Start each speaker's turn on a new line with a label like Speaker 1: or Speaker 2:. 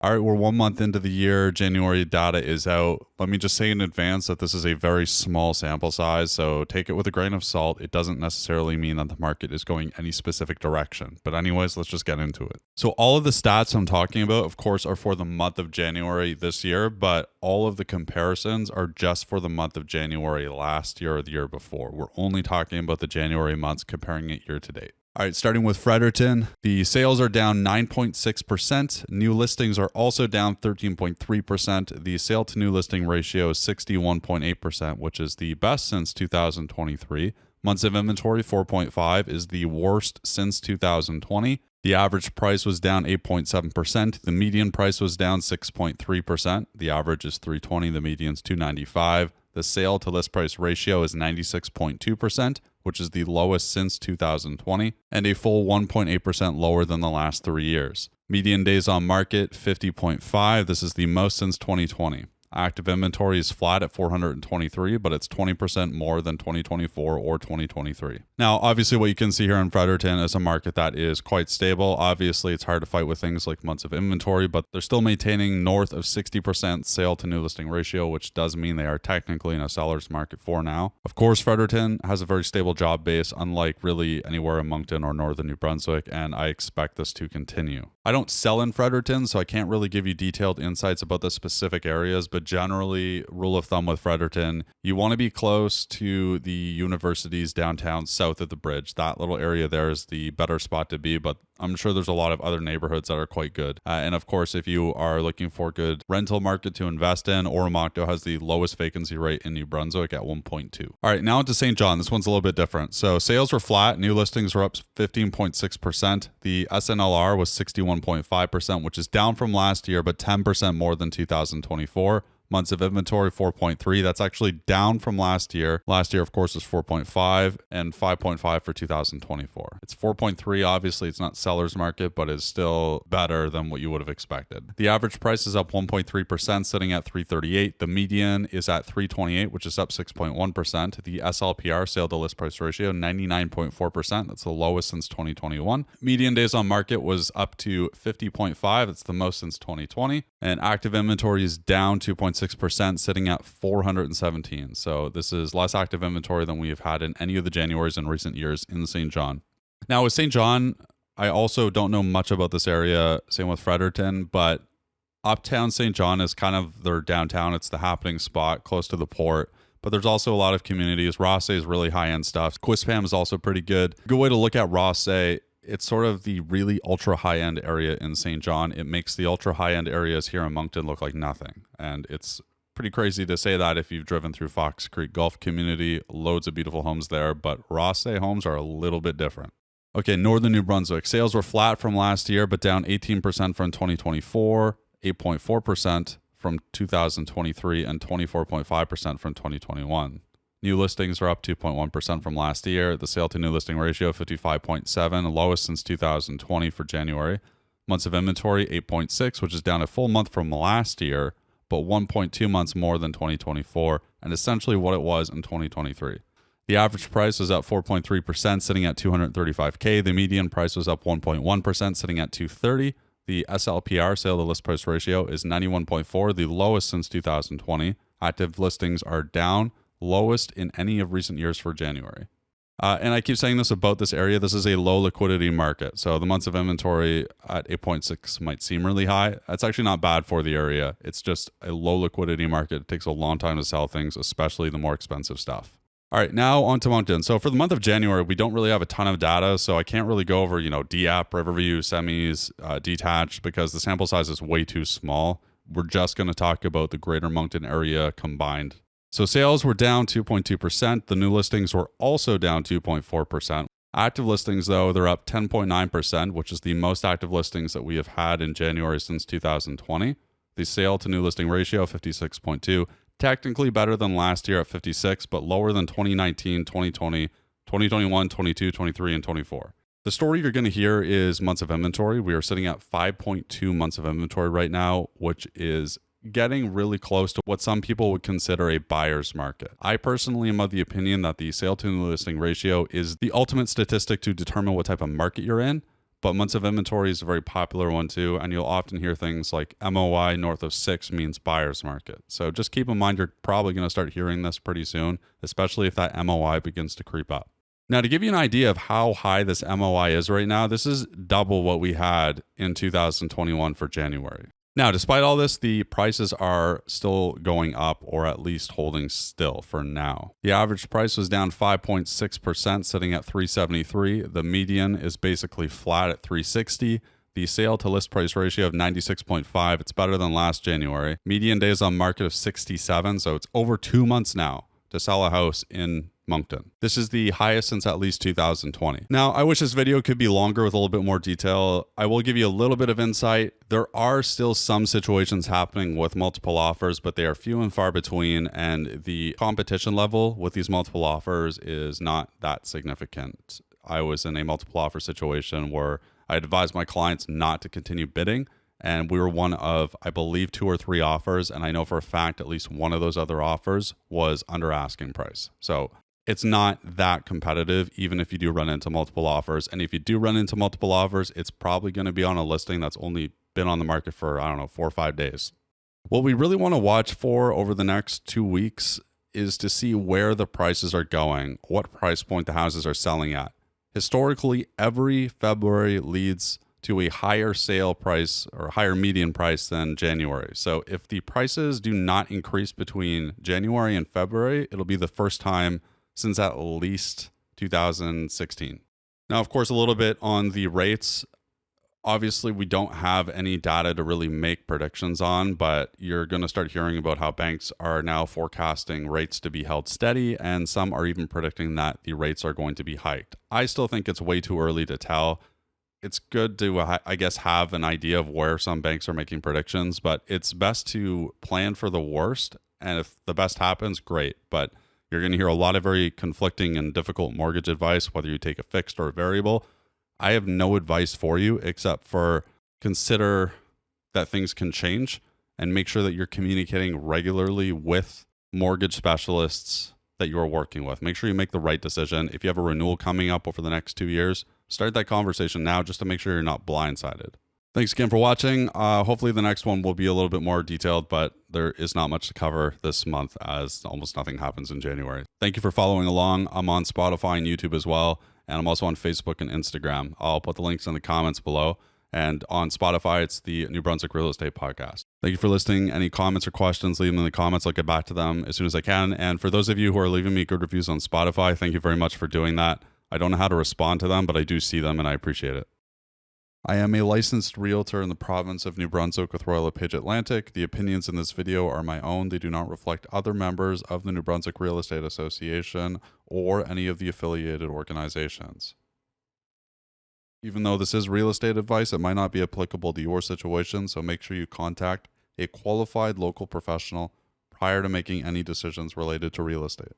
Speaker 1: All right, we're 1 month into the year. January data is out. Let me just say in advance that this is a very small sample size, so take it with a grain of salt. It doesn't necessarily mean that the market is going any specific direction. But anyways, let's just get into it. So all of the stats I'm talking about, of course, are for the month of January this year, but all of the comparisons are just for the month of January last year or the year before. We're only talking about the January months, comparing it year to date. All right, starting with Fredericton, the sales are down 9.6%. New listings are also down 13.3%. The sale to new listing ratio is 61.8%, which is the best since 2023. Months of inventory, 4.5, is the worst since 2020. The average price was down 8.7%. The median price was down 6.3%. The average is 320. The median is 295. The sale to list price ratio is 96.2%, which is the lowest since 2020, and a full 1.8% lower than the last 3 years. Median days on market, 50.5. This is the most since 2020. Active inventory is flat at 423, but it's 20% more than 2024 or 2023. Now, obviously what you can see here in Fredericton is a market that is quite stable. Obviously, it's hard to fight with things like months of inventory, but they're still maintaining north of 60% sale to new listing ratio, which does mean they are technically in a seller's market for now. Of course, Fredericton has a very stable job base, unlike really anywhere in Moncton or northern New Brunswick, and I expect this to continue. I don't sell in Fredericton, so I can't really give you detailed insights about the specific areas, but generally, rule of thumb with Fredericton, you want to be close to the universities downtown south of the bridge. That little area there is the better spot to be, but I'm sure there's a lot of other neighborhoods that are quite good. And of course, if you are looking for a good rental market to invest in, Oromocto has the lowest vacancy rate in New Brunswick at 1.2. All right, now into St. John. This one's a little bit different. So sales were flat. New listings were up 15.6%. The SNLR was 61.5%, which is down from last year, but 10% more than 2024. Months of inventory, 4.3. That's actually down from last year. Last year, of course, was 4.5 and 5.5 for 2024. It's 4.3. Obviously, it's not seller's market, but it's still better than what you would have expected. The average price is up 1.3%, sitting at 338. The median is at 328, which is up 6.1%. The SLPR, sale to list price ratio, 99.4%. That's the lowest since 2021. Median days on market was up to 50.5. It's the most since 2020. And active inventory is down 2.6%, sitting at 417. So this is less active inventory than we have had in any of the Januaries in recent years in St. John. Now with St. John, I also don't know much about this area, same with Fredericton, but uptown St. John is kind of their downtown. It's the happening spot close to the port. But there's also a lot of communities. Rosse is really high-end stuff. Quispam is also pretty good. A good way to look at Rosse, it's sort of the really ultra high-end area in St. John. It makes the ultra high-end areas here in Moncton look like nothing. And it's pretty crazy to say that if you've driven through Fox Creek Golf Community. Loads of beautiful homes there, but Rosse homes are a little bit different. Okay, northern New Brunswick. Sales were flat from last year, but down 18% from 2024, 8.4% from 2023, and 24.5% from 2021. New listings are up 2.1% from last year. The sale to new listing ratio, 55.7, lowest since 2020 for January. Months of inventory, 8.6, which is down a full month from last year, but 1.2 months more than 2024, and essentially what it was in 2023. The average price was up 4.3%, sitting at $235K. The median price was up 1.1%, sitting at $230. The SLPR, sale to list price ratio, is 91.4, the lowest since 2020. Active listings are down, lowest in any of recent years for January. And I keep saying this about this area. This is a low liquidity market. So the months of inventory at 8.6 might seem really high. That's actually not bad for the area. It's just a low liquidity market. It takes a long time to sell things, especially the more expensive stuff. All right, now on to Moncton. So for the month of January, we don't really have a ton of data, so I can't really go over, DApp, Riverview, semis, detached, because the sample size is way too small. We're just going to talk about the greater Moncton area combined. So sales were down 2.2%. The new listings were also down 2.4%. Active listings, though, they're up 10.9%, which is the most active listings that we have had in January since 2020. The sale to new listing ratio, 56.2. Technically better than last year at 56, but lower than 2019, 2020, 2021, 22, 23, and 24. The story you're going to hear is months of inventory. We are sitting at 5.2 months of inventory right now, which is getting really close to what some people would consider a buyer's market. I personally am of the opinion that the sale to new listing ratio is the ultimate statistic to determine what type of market you're in, But months of inventory is a very popular one too, and you'll often hear things like MOI north of 6 means buyer's market. So just keep in mind you're probably going to start hearing this pretty soon, especially if that MOI begins to creep up. Now, to give you an idea of how high this MOI is right now, this is double what we had in 2021 for January. Now, despite all this, the prices are still going up, or at least holding still for now. The average price was down 5.6%, sitting at $373. The median is basically flat at $360. The sale to list price ratio of 96.5. It's better than last January. Median days on market of 67. So it's over 2 months now to sell a house in Moncton. This is the highest since at least 2020. Now, I wish this video could be longer with a little bit more detail. I will give you a little bit of insight. There are still some situations happening with multiple offers, but they are few and far between, and the competition level with these multiple offers is not that significant. I was in a multiple offer situation where I advised my clients not to continue bidding, and we were one of, I believe, 2 or 3 offers, and I know for a fact at least one of those other offers was under asking price. So it's not that competitive, even if you do run into multiple offers. And if you do run into multiple offers, it's probably going to be on a listing that's only been on the market for, 4 or 5 days. What we really want to watch for over the next 2 weeks is to see where the prices are going, what price point the houses are selling at. Historically, every February leads to a higher sale price or higher median price than January. So if the prices do not increase between January and February, it'll be the first time since at least 2016. Now, of course, a little bit on the rates. Obviously, we don't have any data to really make predictions on, but you're going to start hearing about how banks are now forecasting rates to be held steady, and some are even predicting that the rates are going to be hiked. I still think it's way too early to tell. It's good to, I guess, have an idea of where some banks are making predictions, but it's best to plan for the worst. And if the best happens, great. But you're going to hear a lot of very conflicting and difficult mortgage advice, whether you take a fixed or a variable. I have no advice for you except for consider that things can change and make sure that you're communicating regularly with mortgage specialists that you are working with. Make sure you make the right decision. If you have a renewal coming up over the next 2 years, start that conversation now just to make sure you're not blindsided. Thanks again for watching. Hopefully the next one will be a little bit more detailed, but there is not much to cover this month as almost nothing happens in January. Thank you for following along. I'm on Spotify and YouTube as well, and I'm also on Facebook and Instagram. I'll put the links in the comments below. And on Spotify, it's the New Brunswick Real Estate Podcast. Thank you for listening. Any comments or questions, leave them in the comments. I'll get back to them as soon as I can. And for those of you who are leaving me good reviews on Spotify, thank you very much for doing that. I don't know how to respond to them, but I do see them and I appreciate it. I am a licensed realtor in the province of New Brunswick with Royal LePage Atlantic. The opinions in this video are my own. They do not reflect other members of the New Brunswick Real Estate Association or any of the affiliated organizations. Even though this is real estate advice, it might not be applicable to your situation, so make sure you contact a qualified local professional prior to making any decisions related to real estate.